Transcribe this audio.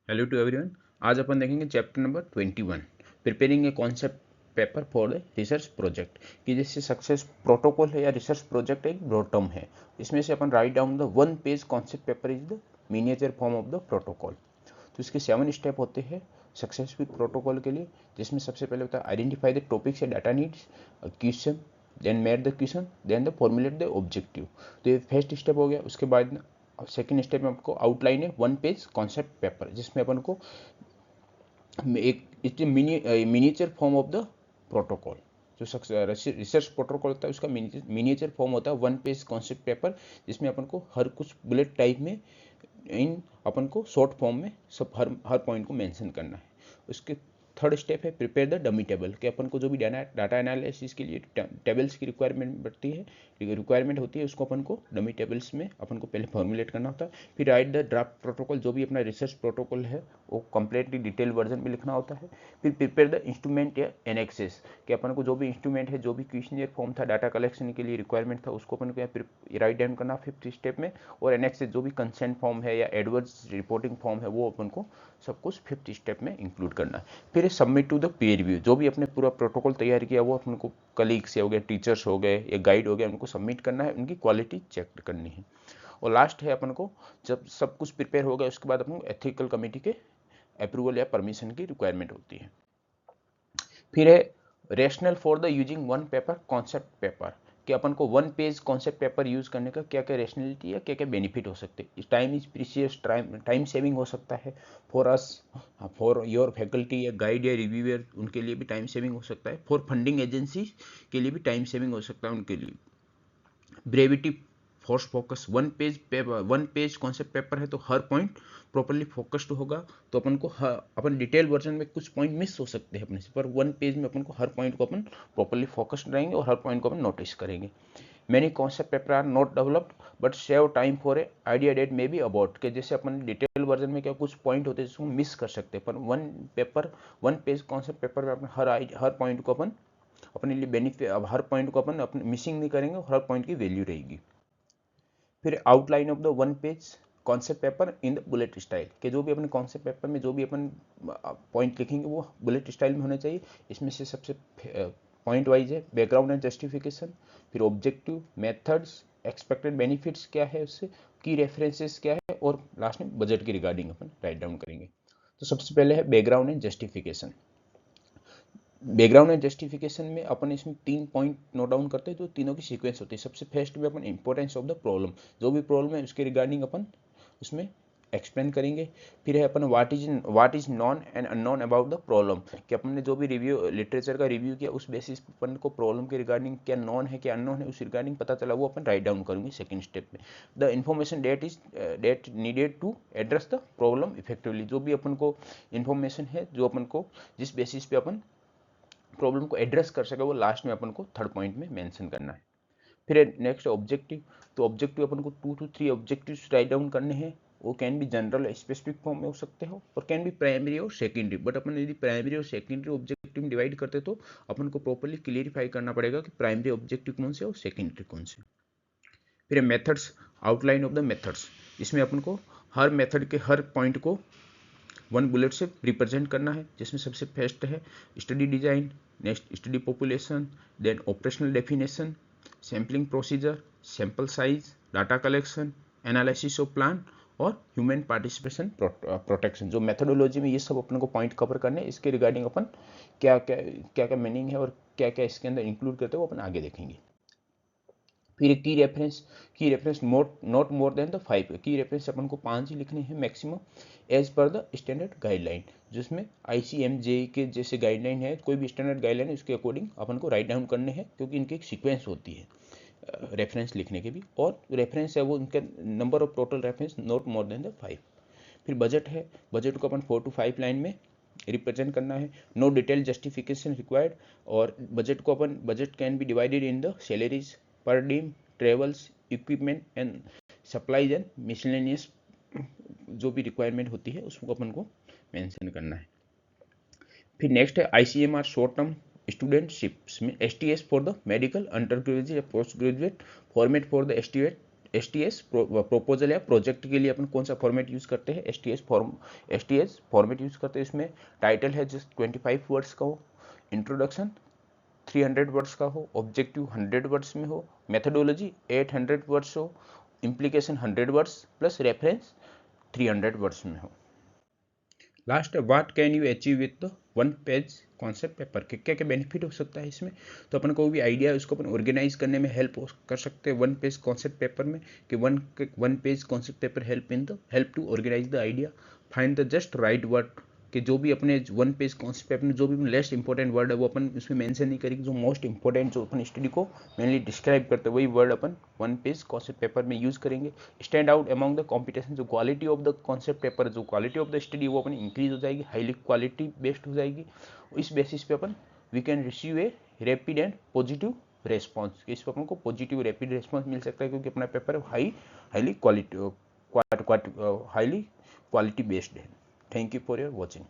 Hello to everyone. आज अपन देखेंगे chapter number 21, preparing a concept paper for the research project. कि जैसे सक्सेस प्रोटोकॉल है या रिसर्च प्रोजेक्ट एक ब्रॉड टर्म है, इसमें से अपन right down the one page concept paper is the miniature form of the protocol. तो इसके 7 स्टेप होते हैं सक्सेसफुल प्रोटोकॉल के लिए, जिसमें सबसे पहले होता है आइडेंटिफाई द टॉपिक्स या data needs, question, then met the question, then the formulate the objective. तो ये फर्स्ट स्टेप हो गया। उसके बाद सेकेंड स्टेप में आपको आउटलाइन है वन पेज कॉन्सेप्ट पेपर, जिसमें अपन को एक miniature form of the protocol, जो रिसर्च प्रोटोकॉल होता है उसका मिनिएचर फॉर्म होता है वन पेज कॉन्सेप्ट पेपर, जिसमें अपन को हर कुछ बुलेट टाइप में इन अपन को शॉर्ट फॉर्म में सब हर पॉइंट को मेंशन करना है। उसके थर्ड स्टेप है प्रिपेयर द डमी टेबल, कि अपन को जो भी डाटा एनालिसिस के लिए टेबल्स की रिक्वायरमेंट होती है, उसको अपन को डमी टेबल्स में अपन को पहले फॉर्मुलेट करना होता है। फिर राइट द ड्राफ्ट प्रोटोकॉल, जो भी अपना रिसर्च प्रोटोकॉल है वो कंप्लीटली डिटेल वर्जन में लिखना होता है। फिर प्रिपेयर द इंस्ट्रूमेंट या एनेक्सेस, कि अपन को जो भी इंस्ट्रूमेंट है, जो भी क्वेश्चनियर फॉर्म था, डाटा कलेक्शन के लिए रिक्वायरमेंट था, उसको अपन को राइट डाउन करना फिफ्थ स्टेप में। और एनेक्सेस जो भी कंसेंट फॉर्म है या एडवर्स रिपोर्टिंग फॉर्म है, वो अपन को सब कुछ फिफ्थ स्टेप में इंक्लूड करना है। फिर submit to the peer review, जो भी अपने पूरा प्रोटोकॉल तैयार किया वो अपन को कलीग्स हो गए, टीचर्स हो गए या गाइड हो गए, उनको सबमिट करना है, उनकी क्वालिटी चेक करनी है। और लास्ट है अपन को, जब सब कुछ प्रिपेयर हो गया उसके बाद अपन को एथिकल कमेटी के अप्रूवल या परमिशन की रिक्वायरमेंट होती है। फिर है rational for the using one paper concept paper, कि अपन को one page concept paper use करने का क्या क्या रेशनलिटी या क्या क्या बेनिफिट हो सकते हैं। Time is precious, time saving हो सकता है for us, for your faculty या गाइड या रिव्यूअर, उनके लिए भी टाइम सेविंग हो सकता है। फॉर फंडिंग एजेंसी के लिए भी टाइम सेविंग हो सकता है उनके लिए। Brevity, force focus, one page concept paper है तो हर पॉइंट प्रॉपरली फोकस्ड होगा, तो अपन को अपन डिटेल वर्जन में कुछ पॉइंट मिस हो सकते हैं अपने से, पर वन पेज में अपन को हर पॉइंट को अपन प्रॉपरली फोकस्ड रहेंगे और हर पॉइंट को अपन नोटिस करेंगे। Many concept paper are not developed but save time for a idea that may be about, के जैसे अपन डिटेल वर्जन में क्या कुछ पॉइंट होते हैं जिसको मिस कर सकते हैं, पर वन पेज कॉन्सेप्ट पेपर में अपन हर पॉइंट को अपन अपने लिए बेनिफिट, अब हर पॉइंट को अपन अपने मिसिंग नहीं करेंगे और हर पॉइंट की वैल्यू रहेगी। फिर outline of the one page concept paper in the bullet style, के जो भी अपने कॉन्सेप्ट पेपर में जो भी अपन पॉइंट लिखेंगे वो बुलेट स्टाइल में होने चाहिए। इसमें से सबसे पॉइंट वाइज है बैकग्राउंड एंड जस्टिफिकेशन, फिर ऑब्जेक्टिव, मेथड्स, एक्सपेक्टेड बेनिफिट्स क्या है उससे, की रेफरेंसेस क्या है, और लास्ट में बजट की रिगार्डिंग अपन राइट डाउन करेंगे। तो सबसे पहले है background and justification. Background and justification में अपन इसमें 3 पॉइंट नोट डाउन करते हैं, जो तीनों की सीक्वेंस होती है। सबसे फर्स्ट में अपन इंपॉर्टेंस ऑफ द प्रॉब्लम, जो भी प्रॉब्लम है उसके रिगार्डिंग अपन उसमें एक्सप्लेन करेंगे। फिर है अपन what is known and unknown about the problem, कि अपन ने जो भी रिव्यू लिटरेचर का रिव्यू किया उस बेसिस पर अपन को प्रॉब्लम के रिगार्डिंग क्या नॉन है क्या अननोन है उस रिगार्डिंग पता चला, वो अपन राइट डाउन करेंगे सेकंड स्टेप में। The information that needed to address the problem effectively, जो भी अपन को इन्फॉर्मेशन है, जो अपन को जिस बेसिस पे अपन प्रॉब्लम को एड्रेस कर सके, वो लास्ट में अपन को थर्ड पॉइंट में मेंशन करना है। फिर नेक्स्ट ऑब्जेक्टिव, तो ऑब्जेक्टिव अपन को 2 to 3 ऑब्जेक्टिव्स राइट डाउन करने हैं। वो can be general specific form में हो सकते हो और कैन बी प्राइमरी और सेकेंडरी, बट अपन यदि प्राइमरी और सेकेंडरी ऑब्जेक्टिव में डिवाइड करते तो अपन को प्रॉपरली क्लियरिफाई करना पड़ेगा कि प्राइमरी ऑब्जेक्टिव कौन से और सेकेंडरी कौन से। फिर methods, outline of the methods, इसमें अपन को हर मेथड के हर पॉइंट को वन बुलेट से रिप्रेजेंट करना है, जिसमें सबसे फर्स्ट है study design, next study population, then operational definition, sampling procedure, sample size, data collection, analysis of plan और ह्यूमन पार्टिसिपेशन प्रोटेक्शन। जो मेथोडोलॉजी में ये सब अपन को पॉइंट कवर करने हैं, इसके रिगार्डिंग अपन क्या क्या मीनिंग है और क्या क्या इसके अंदर इंक्लूड करते हैं वो अपन आगे देखेंगे। फिर की reference not more than the 5, की रेफरेंस अपन को 5 ही लिखने हैं maximum, as per the standard guideline, जिसमें ICMJ के जैसे गाइडलाइन है, कोई भी स्टैंडर्ड गाइडलाइन है उसके अकॉर्डिंग अपन को राइट डाउन करने हैं, क्योंकि इनकी एक सीक्वेंस होती है रेफरेंस लिखने के भी, और रेफरेंस है वो उनके number of total reference not more than the 5। फिर बजट है, बजट को अपन 4 to 5 लाइन में रिप्रेजेंट करना है, नो डिटेल जस्टिफिकेशन रिक्वायर्ड, और budget can be divided in the salaries, per diem, travels, equipment and supplies and miscellaneous, जो भी रिक्वायरमेंट होती है उसको अपन को मेंशन करना है। फिर नेक्स्ट है ICMR शॉर्ट टर्म स्टूडेंटशिप्स में STS for the medical under graduate या post graduate, format for the STS proposal या प्रोजेक्ट के लिए अपन कौन सा फॉर्मेट यूज़ करते हैं, STS फॉर्मेट यूज़ करते हैं। इसमें टाइटल है जस्ट 25 वर्ड्स का हो, इंट्रोडक्शन 300 वर्ड्स का हो, ऑब्जेक्टिव 100 वर्ड्स में हो, मेथडोलॉजी 800 वर्ड्स हो, implication 100 words plus reference 300 words में हो। Last, what can you achieve with the one page concept paper, के क्या क्या बेनिफिट हो सकता है इसमें। तो अपन को भी आइडिया है उसको अपन ऑर्गेनाइज करने में हेल्प कर सकते हैं वन पेज कॉन्सेप्ट पेपर में, कि one page concept paper help to organize the idea, find the just right word, कि जो भी अपने वन पेज कॉन्सेप्ट पेपर में जो भी लेस्ट इंपॉर्टेंट वर्ड है वो अपन उसमें मेंशन नहीं करेंगे, जो मोस्ट इंपॉर्टेंट जो अपन स्टडी को मेनली डिस्क्राइब करते हैं वही वर्ड अपन वन पेज कॉन्सेप्ट पेपर में यूज करेंगे। Stand out among the competition, जो quality of the concept paper, जो क्वालिटी ऑफ द स्टडी वो अपन इंक्रीज हो जाएगी, हाईली क्वालिटी बेस्ड हो जाएगी। इस बेसिस पे अपन we can receive a rapid and positive response, इस पर अपन को पॉजिटिव रैपिड रेस्पॉन्स मिल सकता है, क्योंकि अपना पेपर हाईली क्वालिटी बेस्ड है। Thank you for your watching.